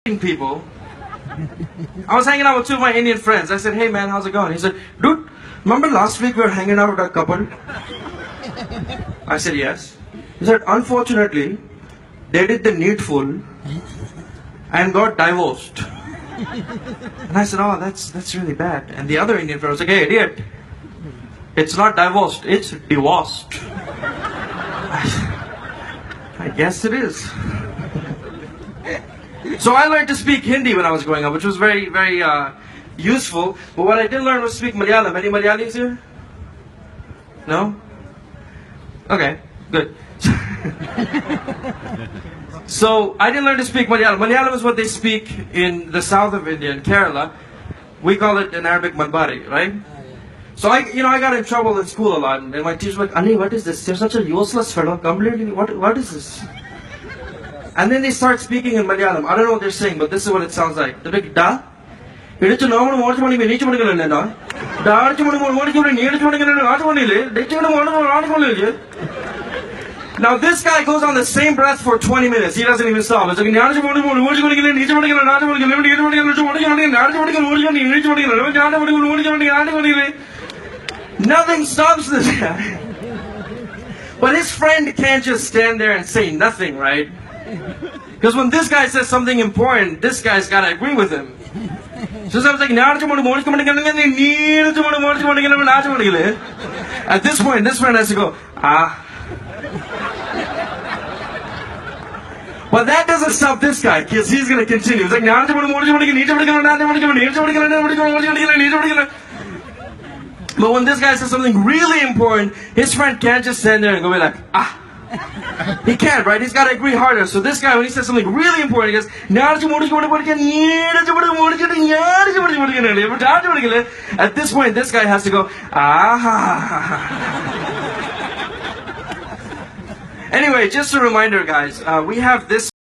people. I was hanging out with two of my Indian friends. I said, "Hey man, how's it going?" He said, "Dude, remember last week we were hanging out with a couple?" I said, "Yes." He said, "Unfortunately, they did the needful and got divorced." And I said, "Oh, that's really bad." And the other Indian friend was like, "Hey idiot, it's not divorced, it's divorced." I guess it is. So I learned to speak Hindi when I was growing up, which was very, very useful. But what I didn't learn was speak Malayalam. Any Malayalis here? No? Okay, good. So I didn't learn to speak Malayalam. Malayalam is what they speak in the south of India, in Kerala. We call it in Arabic Malbari, right? So I got in trouble in school a lot, and my teacher was like, "Ani, what is this? You're such a useless fellow. Completely, what is this?" And then they start speaking in Malayalam. I don't know what they're saying, but this is what it sounds like. They're like, "Da, idichu namu modu mani nichu mani da. Da idichu mani modu mani ni idichu mani aatu mani le. Dichu mani aatu mani le." Now this guy goes on the same breath for 20 minutes. He doesn't even stop. It's like, "Idichu mani modu mani nichu mani aatu mani le. Idichu mani nichu mani aatu mani le. Nichu mani aatu mani le." Nothing stops this guy. But his friend can't just stand there and say nothing, right? Because when this guy says something important, this guy's got to agree with him. So I was like, at this point, this friend has to go, "Ah." But that doesn't stop this guy, because he's going to continue. He's like, but when this guy says something really important, his friend can't just stand there and go be like, "Ah." He can't, right? He's got to agree harder. So this guy, when he says something really important, he goes, at this point, this guy has to go, "Ah." Anyway, just a reminder, guys, we have this